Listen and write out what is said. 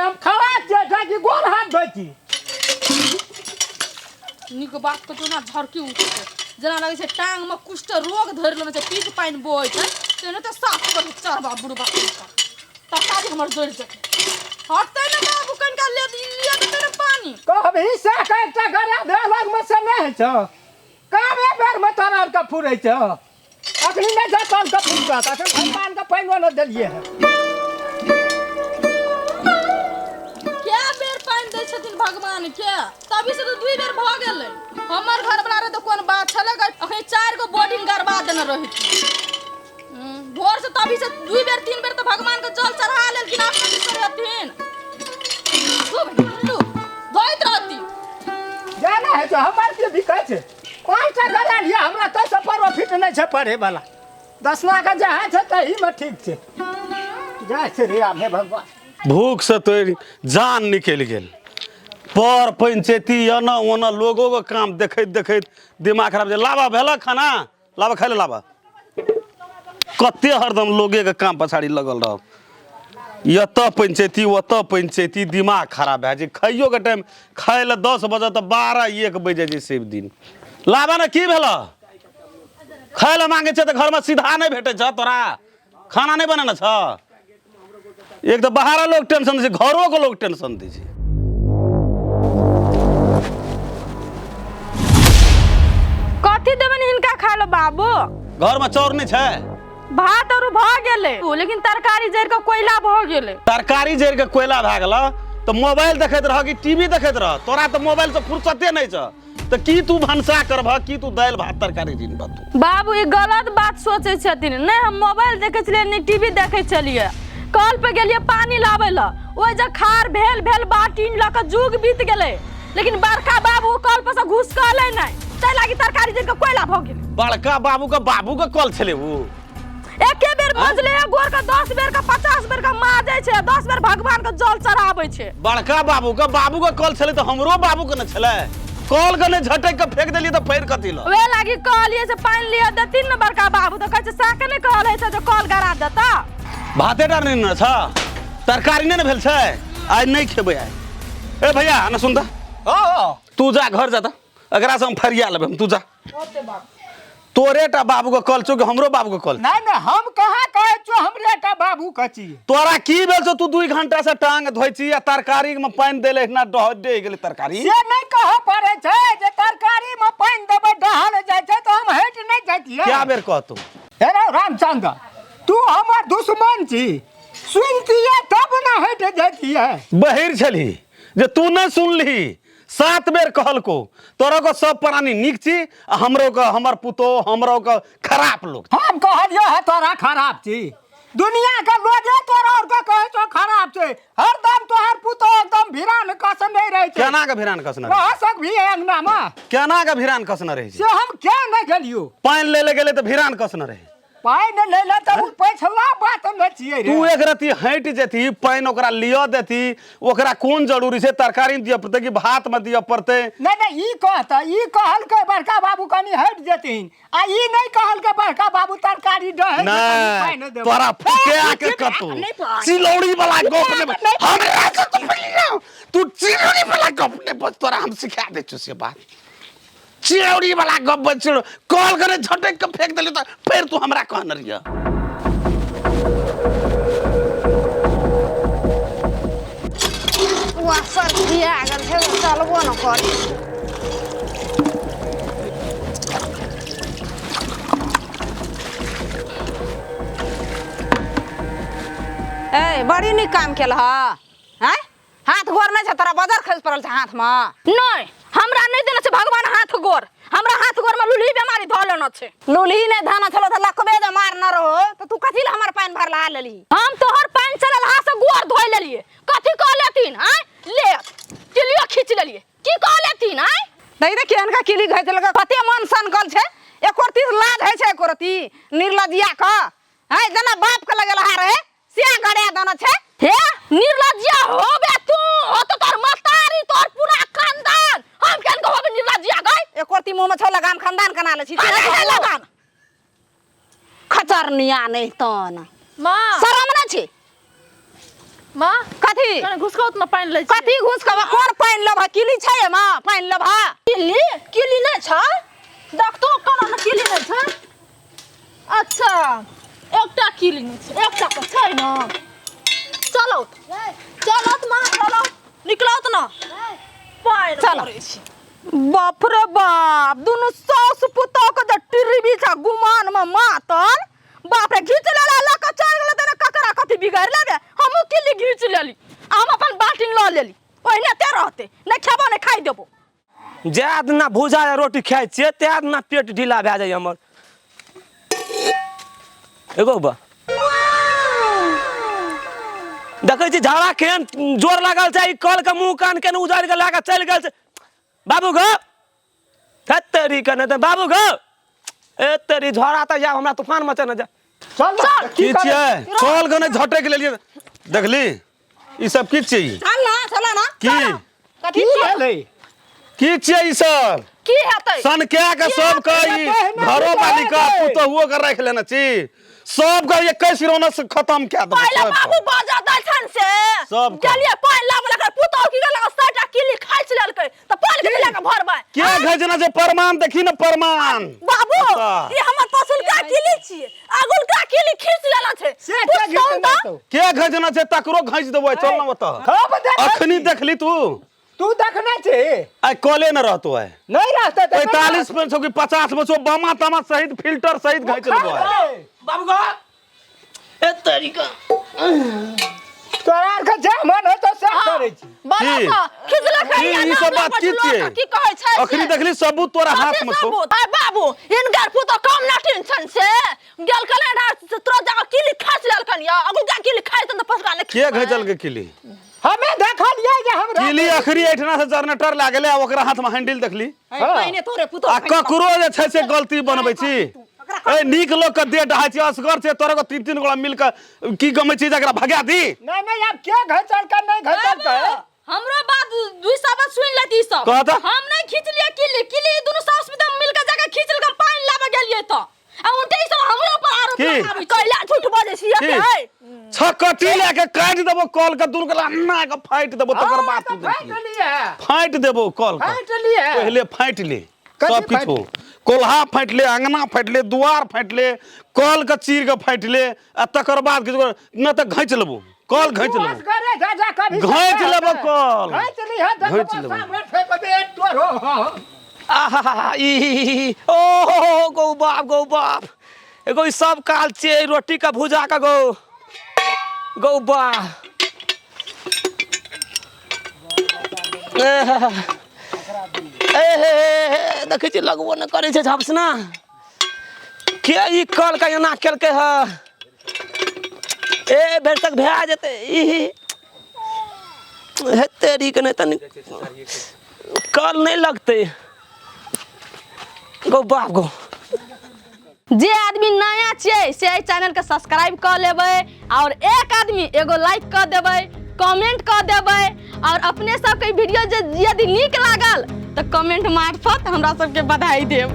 हम खड़ा छे जाकी गोल हाथ धोती निक बात तो ना झरकी उठे जना लगे छे टांग में कुष्ठ रोग धर लेने छे पीठ पाइन बोय छे तेने तो साफ कर चरबा बुढ़बा तकाजी हमर जोड़ जके हटते ना बाबू कनका ले तेरे पानी कभी से एकटा गरा दे अलग में से नहीं छ काबे बेर में तोरा का फुरै छ अखनी नहीं जा तन का फुरका त भगवान का पाइन न देलिए है क्या बेर पाइन दै छथिन भगवान क्या तभी से तो दुई बेर भ गेलै हमर घर वाला रे तो कोन बात छले अखनी 4 गो बोर्डिंग गरबा देने रही भोर से तभी से दुई बेर तीन बेर तो भगवान के जल चढ़ा लेलखिन आप नहीं करथिन धोइत रहती जाना है तो हमार के दिक्कत है कौन सा गला लिया हमरा तो से प्रॉफिट नहीं छै पढ़े वाला 10 लाख का जहाज है तही में ठीक छे जाय से रे आमे भगवान भूख से तो जान निकल गेल पर पंचायती एना ओना लोगों के काम देखैत देखैत दिमाग खराब जे लावा भेल खाना लावा खाइ ले लावा कते हरदम लोगे के काम पछाड़ी लगल रह यत पंचायती दिमाग खराब है जे खाइयो के टाइम खाए ले 10 बजे तो 12-1 बजे जे सब दिन लावा ना की भेल खाए ले मांगे छे तो घर में सीधा नहीं भेटे छ तोरा खाना नहीं बनाना छ एक तो बाहर लोग टेंशन दे घरों के लोग टेंशन दे कथी देबन हिनका खा लो बाबू घर में चौर नहीं छे भात और भ गेले लेकिन तरकारी जर के कोयला भ गेले तरकारी जर के कोयला भ गेल तो मोबाइल देखैत रह कि टीवी देखैत रह तोरा तो मोबाइल से फुर्सते नहीं छ तो की तू भनसा करब की तू दाल भात तरकारी दिन बात बाबू ये गलत बात सोचे छथिन नहीं हम मोबाइल देखे छलिए नहीं टीवी देखे छलिए कल पे गेलिए पानी लावे ला ओइ जे खार भेल बाटीन ल के जुग बीत गेले लेकिन बड़का बाबू कल पे से घुस के ले नहीं तै लागी तरकारी जर के कोयला भ गेले बड़का बाबू के कल छले वो एके बेर भजले गोर का 10 बेर का 50 बेर का माजे छे 10 बेर भगवान के जल चढ़ाबै छे बड़का बाबू के कल छले तो हमरो बाबू के न छले कल के ने झटक के फेंक देलिए तो फेर कथि ल वे लागी कहलिए से पानी लिया देथिन न बड़का बाबू तो कहै छे साके ने कहले छे जो कल गरा देता भाते डार नहीं न छ तरकारी नहीं न भेल छे आज नहीं खेबै आइ ए भैया न सुन त ओ तू जा घर जा त अगरा से हम फरिया लेबे तू जा ओते बाबू तोरेटा बाबू के कल छो कि हमरो बाबू के कल नहीं हम कहाँ कहे छो हमरेटा बाबू कची तोरा की भेल छो तू 2 घंटा से टांग धोइची या तरकारी में पानी देले ना दे गेले तरकारी से नहीं कह पड़े छे जे तरकारी में पानी देबे डहल जाय छे तो हम हट नहीं जातिए क्या बेर कह तू हे रामचंद्र तू हमर दुश्मन छी सुनतिए तब ना हट जातिए बहिर छली जे तू न सुनली 7 बेर कहल को तोरा को सब प्राणी निक छी हमरो को हमर पुतो हमरो को खराब लोग हम कहलियो है तोरा खराब छी दुनिया के लोगे तोरा और के कहे छो खराब छे हरदम तोहर पुतो एकदम भिरान कस नहीं रहे छे केना के भिरान कसना रह सक भी अंगना में केना के भिरान कसना रहे से हम क्या नहीं गेलियो पानी ले गेले तो भिरान कसना रहे पाई न ले ले त पैसला बात न छिए रे तू एक रती हट जेती पानी ओकरा लियो देती ओकरा कोन जरूरी छे तरकारी में दिया पड़ते कि भात में दिया पड़ते नहीं ई कहता ई कहल के बड़का बाबू कनी हट जेतिन आ ई नहीं कहल के बड़का बाबू तरकारी दहे नहीं तोरा फके आके कतू चिलौड़ी वाला गप ने हमरा से तू चिलौड़ी वाला गप ने बस तोरा हम सिखा दे छु से बात चिलौड़ी वाला गप बच कॉल करे झटक के फेंक देली तो फिर तू हमरा कहन रिया वाह सर दिया गल है चलबो न कर ए बड़ी नी काम केल ह हैं हाथ गोर नहीं छ तोरा बाजार खस पड़ल छ हाथ में नहीं हमरा नहीं देना छे भगवान हाथ गोर हमरा हाथ गोर में लुली बीमारी धल न छे लुली ने धाना छलो त लकबे द मार न रहो तो तू कथि ल हमर पानी भरला लेली हम तोहर पानी चलल हाथ से गोर धोइ लेलिए कथि कह लेथिन हैं ले किलियो खींच लेलिए की कह लेथिन हैं दई दे केहन का किली घै देलक कते मन सन गल छे एकोरती लाज है छे एकोरती निर्लजिया का हैं जना बाप के लगल हा रहे सिया गड़िया दन छे हे निर्लजिया होबे तू हो तो तोर मतारी तोर पूरा खानदान हम केन को होबे निर्लजिया गई एकोरती मुंह में छ लगाम खानदान कना ले छी लगान खचरनिया नहीं तन मां शरम ना छी माँ कथी कने घुसका उतना पानी ले कथी घुस के कोन पानि लेबा किली छै माँ पानि लेबा किली किली नहीं छ देखतो कना न किली नहीं छ अच्छा एकटा किली नहीं छ एकटा तो छै न चलो माँ चलो निकलत न पानि चलो। पड़ै छै बाप रे बाप दुनु सास पुतोह के जे टिरबी छ गुमान में मातल बाप रे घीच लेला लक चल गेल तेरे ककरा कथी बिगाड़ लेबे हमहु किली घीच लेली हम अपन बाल्टीन ल लेली ओहिने ते रहते नहीं खेबो नहीं खाइ देबो जाद ना भूजा या रोटी खाइ छियै त्याद ना पेट ढीला भए जाइ हमर एगो बा देखै छी झाड़ा केहन जोर लागल छै कल के मुंह कान केन उजाड़ के लाके चल गेल छै बाबू गो तेरी कने त बाबू गो ए तेरी झोड़ा त जा हमरा तूफान मचे न जा चल की छियै कल गने झटक लेलिए देखली ई सब की छियै चल ना की कथी की भेलै की छियै ई सब की हेतै सनके के सब के ई घरो वाली का पुतहुओ के राख लेना छी सब के 21 रौनक से खत्म क्या दो पहले बाबू बाजा दछन से सब के। गेलिए पानि लाबे लगे पुतोह की गेल साटा किली खाइच लेलकै त पानि के लेके भरबै के घजना जे प्रमाण देखी न प्रमाण बाबू बता। ये हमर पसुल का किली छियै अगुल का किली खींच लेला छै से के घीच लेतौ के घजना जे तकरो घइच देबो चल न बता खब देख अखनी देखली तू तू देखने छी आई कॉले न रहतो है नहीं रहते तो 45 में छो कि 50 में छो बमा तमा सहित फिल्टर सहित घइच लेबो है बाबू गो ए तेरी का तोरा के जे मन हो तो सब करे छी बड़ा की? सा खींचला की करिया ई सब बात की छियै की कहै छै अखनी देखली सबूत तोरा हाथ में छो आय बाबू इनकर पुतोह कम नाटिन छन से गेल कले तोरा जगह किली खाइच लेलकन या अगुल का किली खाइच त पसका नहीं के घइचल के किली हमें देखलिए जे हमरा किली अखरी ऐठना से जनरेटर लागले आ ओकरा हाथ में हैंडल देखली पहिने तोरे आ पुतोह ककरो जे छै से गलती बनबै छी ए नीक लोग के दे डहाय छी असगर छै तोरा को 3 गोला मिल के की गमे छी जकरा भगा दी नहीं अब के घचल कर नहीं घचल कर हमरो बात दुई साबत सुन लेती सब कहता? हम नहीं खींच लिया किली दोनों सास में मिल के जगह खींचल के पानी लाबे गेलिए तो आ उनटे सब हमरो ऊपर आरोप की? लगाबै छै कैला झूठ बोले छियै की? के है छकटी लेके काट देबो कॉल के दुनु के अन्ना के फाइट देबो तकर बाद तू फाइट देखी लिए फाइट देबो कॉल के फाइट लिए पहले फाइट ले कथी सब किछो कोल्हा फाइट ले अंगना फाइट ले दुआर फाइट ले कॉल के चीर के फाइट ले आ तकर बाद किछो न त घइच लेबो कॉल घइच बस लेबो करे जा कभी घइच लेबो कॉल घइच लिए घइच देखो लेबो। सामने फेंक दे तोरो आहा ई ओ गो बाप एगो ई सब काल छियै रोटी का भुजा का गो बा ए देखै छी लगबो न करै छै झपसना के ई कल का एना केलकै ह ए बेर तक भए जेतै ई हेते री के नहीं तनी कल नहीं लगते गो बाप गो जे आदमी नया छियै से एहि चैनल के सब्सक्राइब कर लेबै और एक आदमी एगो लाइक कर देबै कमेंट कर देबै और अपने सबके वीडियो जे यदि नीक लागल तो कमेंट मार्फत हमरा सबके बधाई देब।